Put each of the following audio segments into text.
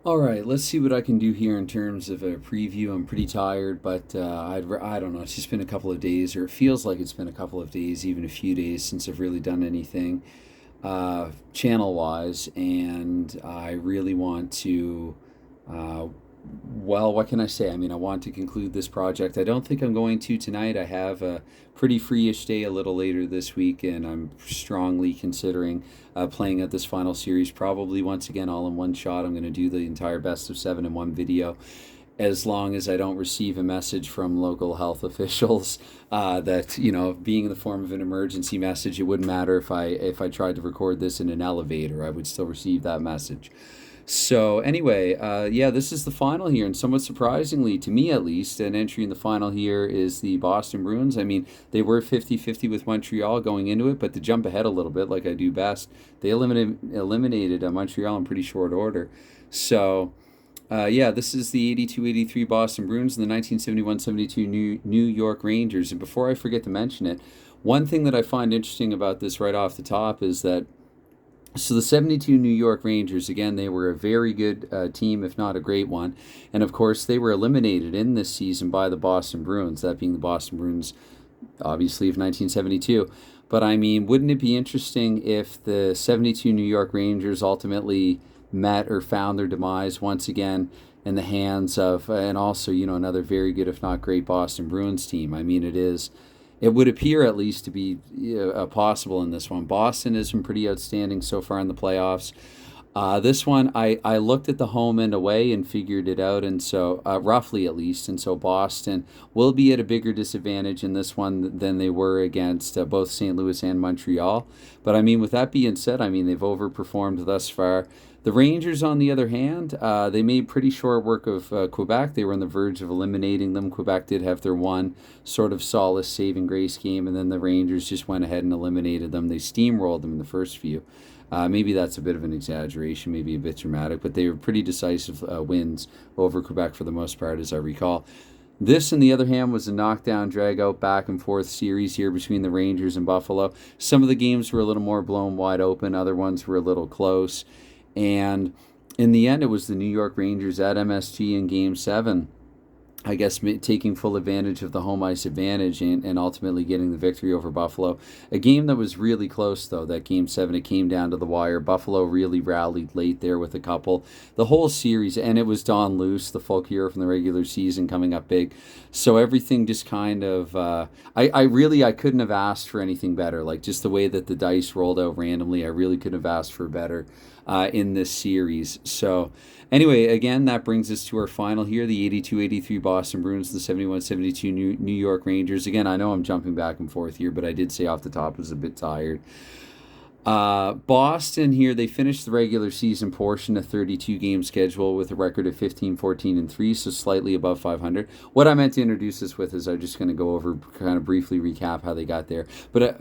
All right, let's see what I can do here in terms of a preview. I'm pretty tired, but I don't know. It's just been a couple of days, or it feels like it's been a couple of days, even a few days since I've really done anything channel wise, and I really want to. Uh, well, what can I say? I mean, I want to conclude this project. I don't think I'm going to tonight. I have a pretty free-ish day a little later this week, and I'm strongly considering playing at this final series. Probably once again, all in one shot. I'm going to do the entire best of seven in one video, as long as I don't receive a message from local health officials that, being in the form of an emergency message. It wouldn't matter if I tried to record this in an elevator. I would still receive that message. So anyway, yeah, this is the final here, and somewhat surprisingly, to me at least, an entry in the final here is the Boston Bruins. I mean, they were 50-50 with Montreal going into it, but to jump ahead a little bit, like I do best, they eliminated Montreal in pretty short order. So, yeah, this is the 82-83 Boston Bruins and the 1971-72 New York Rangers. And before I forget to mention it, one thing that I find interesting about this right off the top is that the 72 New York Rangers, again, they were a very good team, if not a great one. And of course, they were eliminated in this season by the Boston Bruins, that being the Boston Bruins, obviously, of 1972. But I mean, wouldn't it be interesting if the 72 New York Rangers ultimately met or found their demise once again in the hands of, and also, another very good, if not great, Boston Bruins team? I mean, it would appear at least to be possible in this one. Boston has been pretty outstanding so far in the playoffs. This one, I looked at the home and away and figured it out, and so roughly at least, and so Boston will be at a bigger disadvantage in this one than they were against both St. Louis and Montreal. But I mean, with that being said, I mean they've overperformed thus far. The Rangers, on the other hand, they made pretty short work of Quebec. They were on the verge of eliminating them. Quebec did have their one sort of solace saving grace game, and then the Rangers just went ahead and eliminated them. They steamrolled them in the first few. Maybe that's a bit of an exaggeration, maybe a bit dramatic, but they were pretty decisive wins over Quebec for the most part, as I recall. This, on the other hand, was a knockdown, drag-out, back-and-forth series here between the Rangers and Buffalo. Some of the games were a little more blown wide open. Other ones were a little close. And in the end, it was the New York Rangers at MSG in Game 7, I guess, taking full advantage of the home ice advantage and ultimately getting the victory over Buffalo. A game that was really close, though, that Game 7. It came down to the wire. Buffalo really rallied late there with a couple. The whole series, and it was Don Luce, the folk hero from the regular season, coming up big. So everything just kind of... I couldn't have asked for anything better. Like, just the way that the dice rolled out randomly, I really couldn't have asked for better in this series. So anyway, again, that brings us to our final here, the 82-83 Boston Bruins, the 71-72 New York Rangers. Again, I know I'm jumping back and forth here, but I did say off the top I was a bit tired. Boston here, they finished the regular season portion, a 32-game schedule with a record of 15-14-3, so slightly above 500. What I meant to introduce this with is I'm just going to go over, kind of briefly recap how they got there,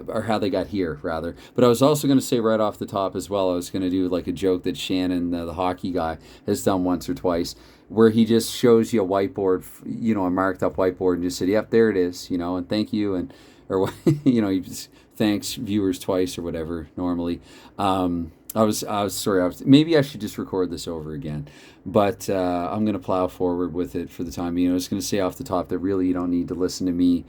or how they got here, rather. But I was also going to say right off the top as well, I was going to do like a joke that Shannon, the hockey guy, has done once or twice, where he just shows you a whiteboard, a marked up whiteboard, and just said, yep, there it is, and thank you, and or he just thanks viewers twice or whatever normally. I was sorry. Maybe I should just record this over again, but I'm gonna plow forward with it for the time being. I was gonna say off the top that really you don't need to listen to me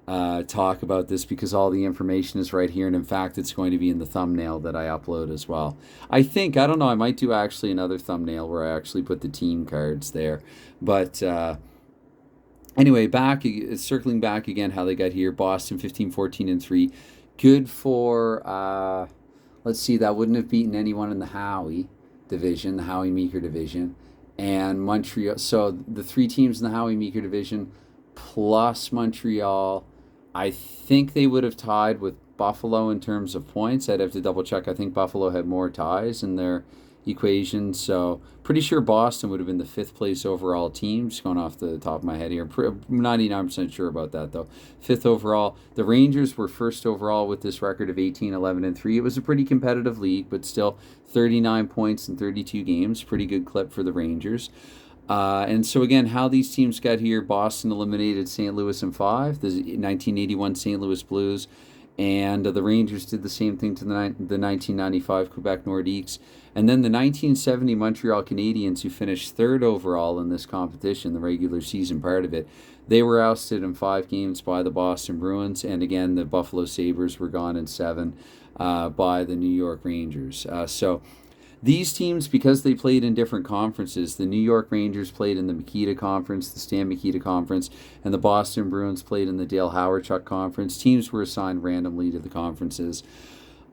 talk about this because all the information is right here, and in fact, it's going to be in the thumbnail that I upload as well. I don't know. I might do actually another thumbnail where I actually put the team cards there, but. Anyway, circling back again, how they got here. Boston 15-14-3. Good for, let's see, that wouldn't have beaten anyone in the Howie division, the Howie Meeker division. And Montreal, so the three teams in the Howie Meeker division plus Montreal, I think they would have tied with Buffalo in terms of points. I'd have to double check. I think Buffalo had more ties in their equation. So pretty sure Boston would have been the fifth place overall team, just going off the top of my head here. 99% sure about that, though. Fifth overall. The Rangers were first overall with this record of 18-11-3. It was a pretty competitive league, but still 39 points in 32 games. Pretty good clip for the Rangers. And so again, how these teams got here: Boston eliminated St. Louis in 5, the 1981 St. Louis Blues, And the Rangers did the same thing to the 1995 Quebec Nordiques. And then the 1970 Montreal Canadiens, who finished third overall in this competition, the regular season part of it, they were ousted in 5 games by the Boston Bruins. And again, the Buffalo Sabres were gone in 7 by the New York Rangers. So these teams, because they played in different conferences, the New York Rangers played in the Mikita Conference, the Stan Mikita Conference, and the Boston Bruins played in the Dale Hawerchuk Conference. Teams were assigned randomly to the conferences.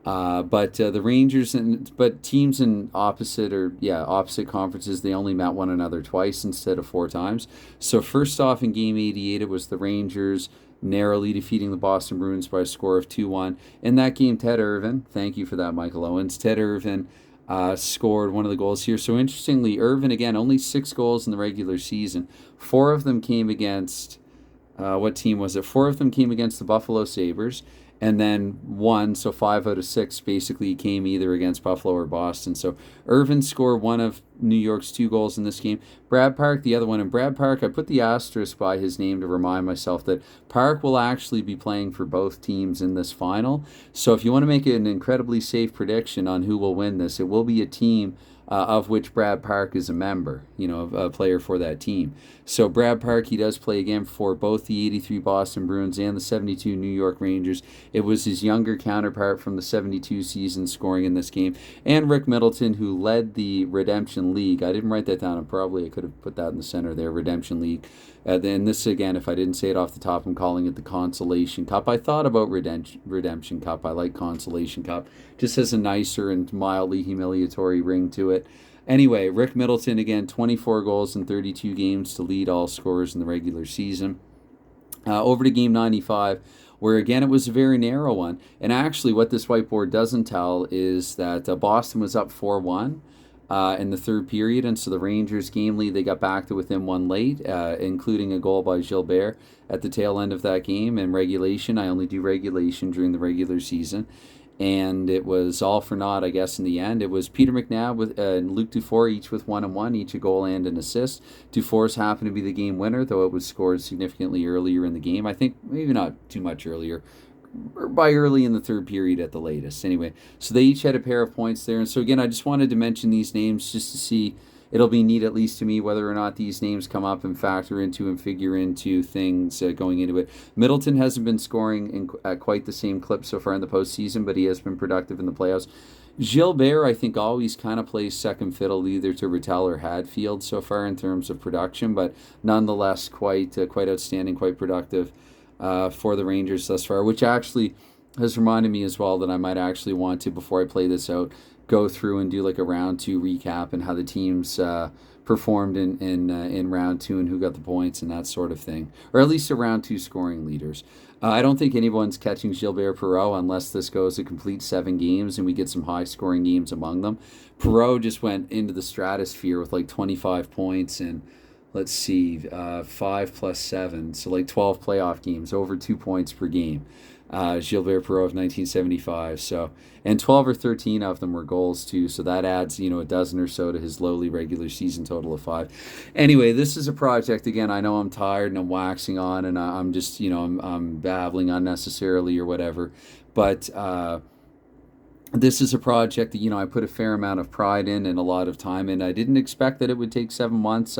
But the Rangers but teams in opposite conferences, they only met one another twice instead of 4 times. So first off, in Game 88, it was the Rangers narrowly defeating the Boston Bruins by a score of 2-1. In that game, Ted Irvin, thank you for that, Michael Owens. Ted Irvin scored one of the goals here. So interestingly, Irvin, again, only 6 goals in the regular season. 4 of them came against, what team was it? 4 of them came against the Buffalo Sabres. And then 1, so 5 out of 6 basically came either against Buffalo or Boston. So Irvin scored one of New York's 2 goals in this game. Brad Park, the other one. And Brad Park, I put the asterisk by his name to remind myself that Park will actually be playing for both teams in this final. So if you want to make an incredibly safe prediction on who will win this, it will be a team of which Brad Park is a member, a player for that team. So Brad Park, he does play again for both the 83 Boston Bruins and the 72 New York Rangers. It was his younger counterpart from the 72 season scoring in this game. And Rick Middleton, who led the Redemption League. I didn't write that down, and probably I could have put that in the center there, Redemption League. Then this, again, if I didn't say it off the top, I'm calling it the Consolation Cup. I thought about Redemption Cup. I like Consolation Cup. Just has a nicer and mildly humiliatory ring to it. Anyway, Rick Middleton, again, 24 goals in 32 games to lead all scorers in the regular season. Over to Game 95, where, again, it was a very narrow one. And actually, what this whiteboard doesn't tell is that Boston was up 4-1. In the third period, and so the Rangers game lead, they got back to within 1 late, including a goal by Gilbert at the tail end of that game. And regulation, I only do regulation during the regular season, and it was all for naught, I guess, in the end. It was Peter McNabb and Luke Dufour, each with 1-1, each a goal and an assist. Dufour's happened to be the game winner, though it was scored significantly earlier in the game. I think maybe not too much earlier, by early in the third period at the latest. Anyway, so they each had a pair of points there. And so again, I just wanted to mention these names just to see, it'll be neat, at least to me, whether or not these names come up and factor into and figure into things going into it. Middleton hasn't been scoring at quite the same clip so far in the postseason, but he has been productive in the playoffs. Gilbert, I think, always kind of plays second fiddle either to Rattel or Hadfield so far in terms of production, but nonetheless quite outstanding, quite productive for the Rangers thus far, which actually has reminded me as well that I might actually want to, before I play this out, go through and do like a round 2 recap and how the teams performed in round 2 and who got the points and that sort of thing, or at least a round 2 scoring leaders. I don't think anyone's catching Gilbert Perreault unless this goes a complete 7 games and we get some high scoring games among them. Perreault just went into the stratosphere with like 25 points and let's see, 5 plus 7, so like 12 playoff games, over 2 points per game. Gilbert Perreault of 1975. So, and 12 or 13 of them were goals too. So that adds, a dozen or so to his lowly regular season total of 5. Anyway, this is a project. Again, I know I'm tired and I'm waxing on, and I'm just, I'm babbling unnecessarily or whatever. But this is a project that, I put a fair amount of pride in and a lot of time in. I didn't expect that it would take 7 months.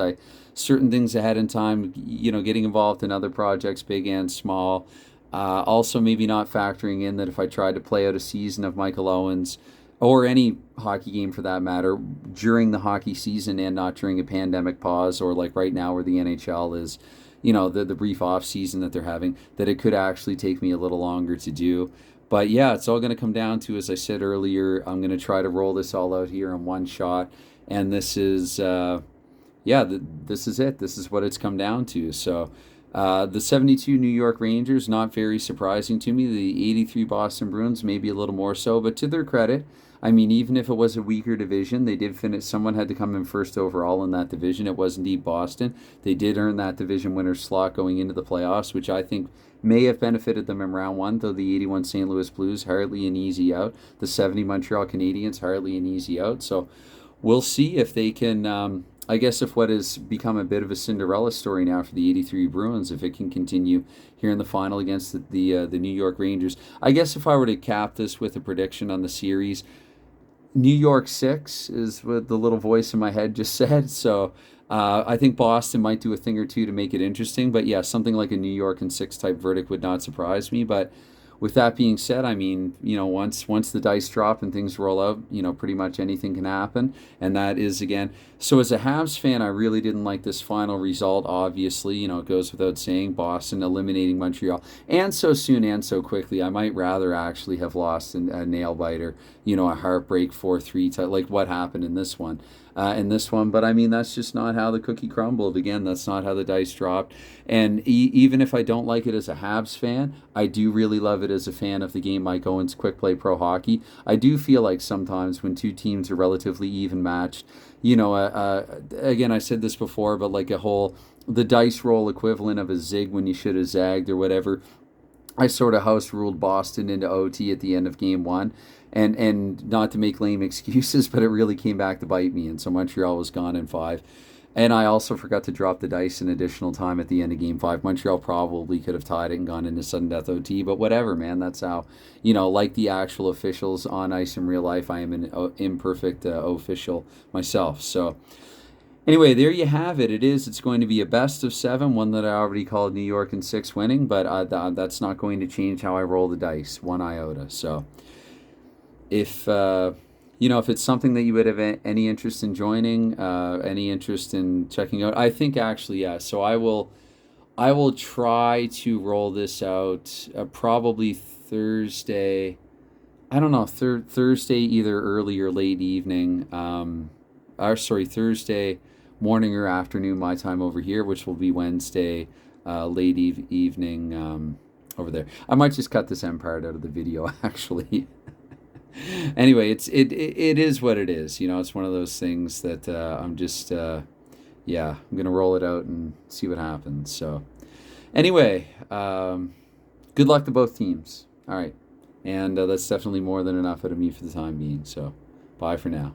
Certain things ahead in time, getting involved in other projects, big and small. Also, maybe not factoring in that if I tried to play out a season of Michael Owens, or any hockey game for that matter, during the hockey season and not during a pandemic pause, or like right now where the NHL is, the brief off season that they're having, that it could actually take me a little longer to do. But yeah, it's all going to come down to, as I said earlier, I'm going to try to roll this all out here in one shot. And this is, this is it. This is what it's come down to. So the 72 New York Rangers, not very surprising to me. The 83 Boston Bruins, maybe a little more so. But to their credit, I mean, even if it was a weaker division, they did finish. Someone had to come in first overall in that division. It was indeed Boston. They did earn that division winner's slot going into the playoffs, which I think may have benefited them in round 1, though the 81 St. Louis Blues, hardly an easy out. The 70 Montreal Canadiens, hardly an easy out. So we'll see if they can I guess if what has become a bit of a Cinderella story now for the '83 Bruins, if it can continue here in the final against the New York Rangers, I guess if I were to cap this with a prediction on the series, New York 6 is what the little voice in my head just said. So I think Boston might do a thing or two to make it interesting. But yeah, something like a New York and 6 type verdict would not surprise me. But with that being said, I mean, once the dice drop and things roll out, pretty much anything can happen. And that is, again, so as a Habs fan, I really didn't like this final result. Obviously, it goes without saying, Boston eliminating Montreal, and so soon and so quickly. I might rather actually have lost a nail biter, a heartbreak 4-3 like what happened in this one. But I mean, that's just not how the cookie crumbled. Again, that's not how the dice dropped. And even if I don't like it as a Habs fan, I do really love it as a fan of the game Mike Owens Quick Play Pro Hockey. I do feel like sometimes when two teams are relatively even matched, again, I said this before, but like the dice roll equivalent of a zig when you should have zagged or whatever. I sort of house ruled Boston into OT at the end of game one. And not to make lame excuses, but it really came back to bite me. And so Montreal was gone in five. And I also forgot to drop the dice in additional time at the end of game five. Montreal probably could have tied it and gone into sudden death OT, but whatever, man. That's how, like the actual officials on ice in real life, I am an imperfect official myself. So anyway, there you have it. It's going to be a best of seven, one that I already called New York and 6 winning, but that's not going to change how I roll the dice, one iota. So if it's something that you would have any interest in joining, any interest in checking out, I think actually, yeah. So I will try to roll this out probably Thursday. I don't know, Thursday either early or late evening. Thursday morning or afternoon my time over here, which will be Wednesday late evening over there. I might just cut this end part out of the video actually. Anyway, it is what it is. It's one of those things that I'm just yeah, I'm gonna roll it out and see what happens. So anyway, good luck to both teams. All right, and that's definitely more than enough out of me for the time being. So bye for now.